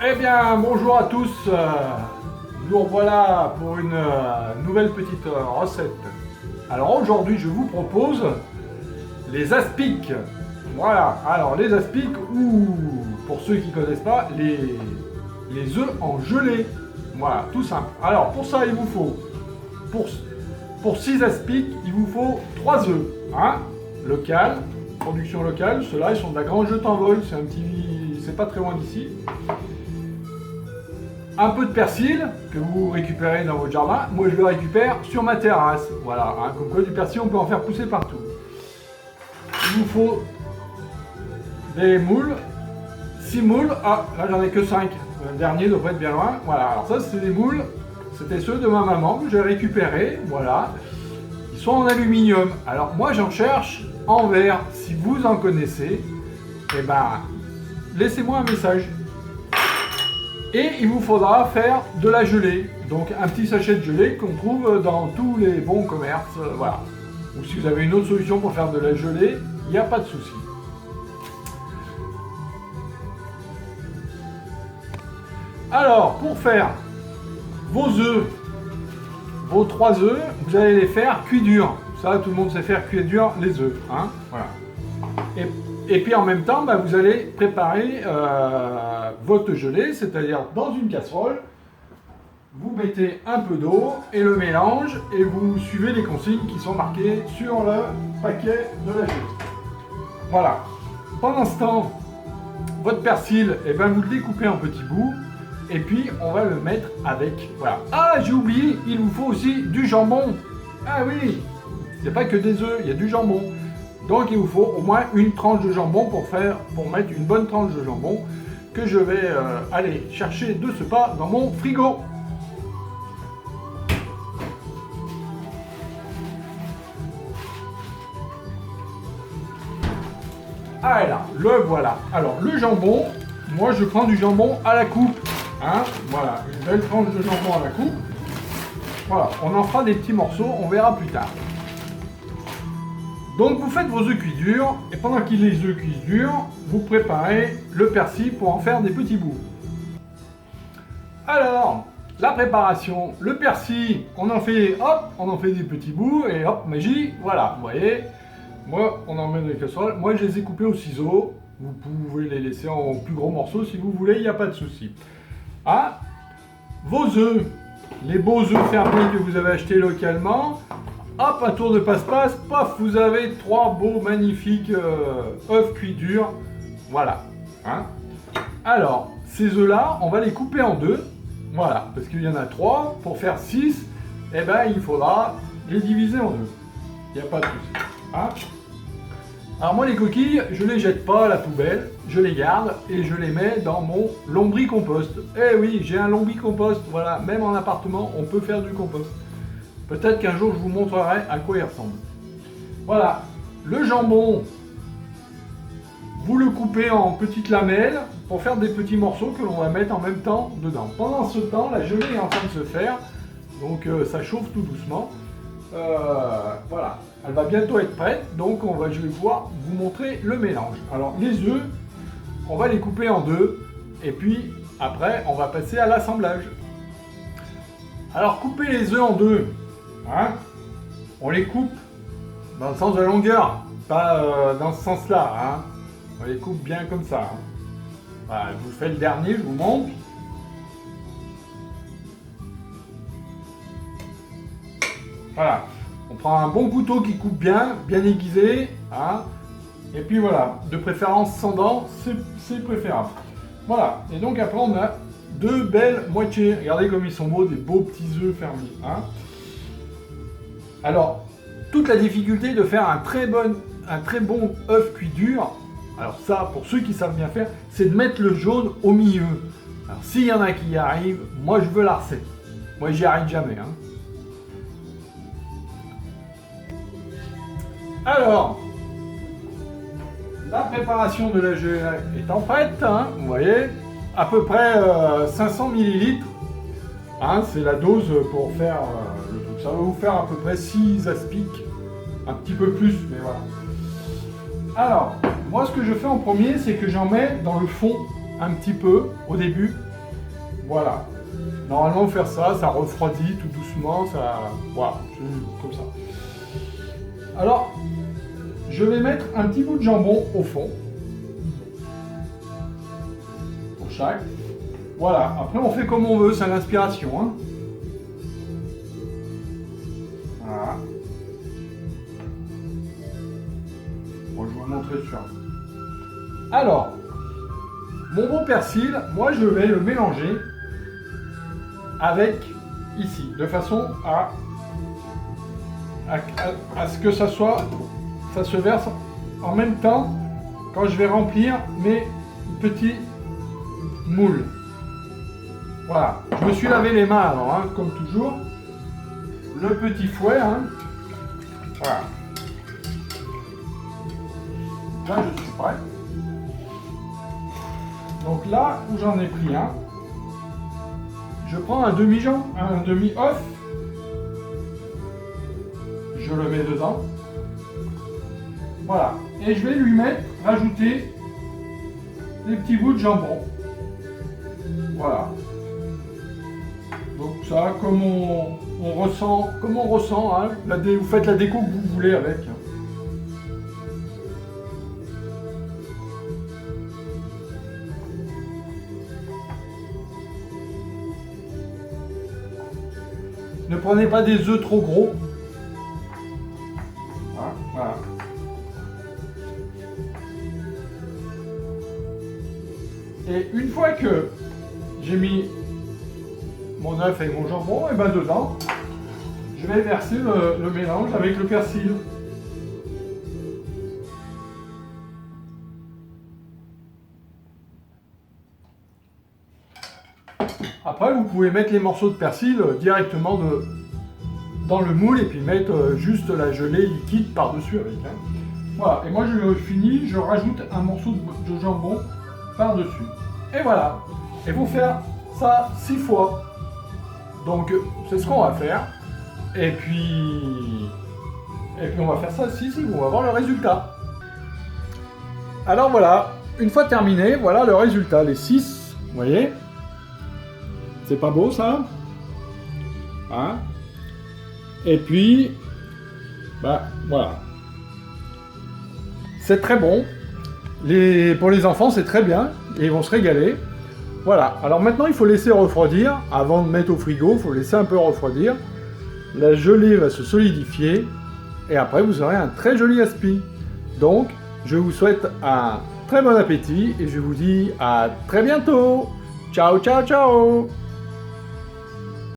Eh bien, bonjour à tous. Nous revoilà pour une nouvelle petite recette. Alors aujourd'hui, je vous propose les aspics. Voilà. Alors les aspics ou pour ceux qui ne connaissent pas, les œufs en gelée. Voilà, tout simple. Alors pour ça, il vous faut pour 6 aspics, il vous faut 3 œufs. Hein, local, production locale. Ceux-là, ils sont de la Grange de Tanvol. C'est pas très loin d'ici. Un peu de persil que vous récupérez dans votre jardin. Moi, je le récupère sur ma terrasse. Voilà, hein, comme quoi du persil, on peut en faire pousser partout. Il vous faut des moules. 6 moules. Ah, là, j'en ai que 5. Le dernier devrait être bien loin. Voilà, alors ça, c'est des moules. C'était ceux de ma maman que j'ai récupérés. Voilà. Ils sont en aluminium. Alors, moi, j'en cherche en verre. Si vous en connaissez, eh ben, laissez-moi un message. Et il vous faudra faire de la gelée, donc un petit sachet de gelée qu'on trouve dans tous les bons commerces, voilà. Ou si vous avez une autre solution pour faire de la gelée, il n'y a pas de souci. Alors, pour faire vos œufs, vos 3 œufs, vous allez les faire cuits durs. Ça, tout le monde sait faire cuire dur les œufs, hein, voilà. Et puis en même temps, vous allez préparer votre gelée, c'est-à-dire dans une casserole, vous mettez un peu d'eau et le mélange et vous suivez les consignes qui sont marquées sur le paquet de la gelée. Voilà. Pendant ce temps, votre persil, vous le découpez en petits bouts et puis on va le mettre avec. Voilà. Ah, j'ai oublié, il vous faut aussi du jambon. Ah oui, c'est pas que des œufs, il y a du jambon. Donc il vous faut au moins une tranche de jambon pour mettre une bonne tranche de jambon que je vais aller chercher de ce pas dans mon frigo. Ah là, le voilà. Alors le jambon, moi je prends du jambon à la coupe. Hein, voilà, une belle tranche de jambon à la coupe. Voilà, on en fera des petits morceaux, on verra plus tard. Donc vous faites vos œufs cuits durs, et pendant que les œufs cuisent durs, vous préparez le persil pour en faire des petits bouts. Alors, la préparation, le persil, on en fait des petits bouts, et hop, magie, voilà, vous voyez. Moi, on en met dans les casseroles, moi je les ai coupés au ciseau, vous pouvez les laisser en plus gros morceaux si vous voulez, il n'y a pas de souci. Ah, vos œufs, les beaux œufs fermés que vous avez achetés localement, hop, un tour de passe-passe, paf, vous avez 3 beaux, magnifiques œufs cuits durs. Voilà. Hein, alors, ces œufs-là, on va les couper en 2. Voilà, parce qu'il y en a 3. Pour faire 6, il faudra les diviser en 2. Il n'y a pas de souci. Hein, alors moi, les coquilles, je ne les jette pas à la poubelle. Je les garde et je les mets dans mon lombricompost. Eh oui, j'ai un lombricompost. Voilà, même en appartement, on peut faire du compost. Peut-être qu'un jour, je vous montrerai à quoi il ressemble. Voilà, le jambon, vous le coupez en petites lamelles pour faire des petits morceaux que l'on va mettre en même temps dedans. Pendant ce temps, la gelée est en train de se faire, donc ça chauffe tout doucement. Voilà, elle va bientôt être prête, donc je vais pouvoir vous montrer le mélange. Alors, les œufs, on va les couper en 2, et puis après, on va passer à l'assemblage. Alors, couper les œufs en 2. Hein, on les coupe dans le sens de la longueur, pas dans ce sens-là. Hein. On les coupe bien comme ça. Hein. Voilà, je vous fais le dernier, je vous montre. Voilà, on prend un bon couteau qui coupe bien, bien aiguisé. Hein. Et puis voilà, de préférence sans dents, c'est préférable. Voilà, et donc après on a 2 belles moitiés. Regardez comme ils sont beaux, des beaux petits œufs fermés. Hein. Alors, toute la difficulté de faire un très bon œuf cuit dur, alors ça, pour ceux qui savent bien faire, c'est de mettre le jaune au milieu. Alors, s'il y en a qui y arrivent, moi je veux la recette. Moi, j'y arrive jamais. Hein. Alors, la préparation de la gelée étant prête, hein, vous voyez, à peu près 500 ml. Hein, c'est la dose pour faire le truc. Ça va vous faire à peu près 6 aspics. Un petit peu plus, mais voilà. Alors, moi ce que je fais en premier, c'est que j'en mets dans le fond un petit peu au début. Voilà. Normalement, faire ça, ça refroidit tout doucement, ça... Voilà, c'est comme ça. Alors, je vais mettre un petit bout de jambon au fond. Pour chaque. Voilà, après on fait comme on veut, c'est à l'inspiration. Hein. Voilà. Bon, je vais vous montrer ça. Alors, mon bon persil, moi je vais le mélanger avec ici, de façon à ce que ça se verse en même temps quand je vais remplir mes petits moules. Voilà, je me suis lavé les mains alors, hein, comme toujours. Le petit fouet, hein. Voilà. Là, je suis prêt. Donc là où j'en ai pris un, je prends un demi-œuf, je le mets dedans. Voilà, et je vais lui rajouter des petits bouts de jambon. Voilà. Donc ça, comme on ressent, hein, vous faites la déco que vous voulez avec. Ne prenez pas des œufs trop gros. Voilà. Et une fois que j'ai mis mon œuf et mon jambon, et ben dedans, je vais verser le mélange avec le persil. Après, vous pouvez mettre les morceaux de persil directement dans le moule et puis mettre juste la gelée liquide par-dessus avec. Hein. Voilà, et moi je finis, je rajoute un morceau de jambon par-dessus. Et voilà, et vous faire ça 6 fois. Donc c'est ce qu'on va faire. Et puis on va faire ça 6 et on va voir le résultat. Alors voilà, une fois terminé, voilà le résultat, les 6, vous voyez. C'est pas beau ça, hein? Et puis, bah voilà. C'est très bon. Pour les enfants, c'est très bien. Et ils vont se régaler. Voilà. Alors maintenant, il faut laisser refroidir. Avant de mettre au frigo, il faut laisser un peu refroidir. La gelée va se solidifier. Et après, vous aurez un très joli aspi. Donc, je vous souhaite un très bon appétit. Et je vous dis à très bientôt. Ciao, ciao, ciao!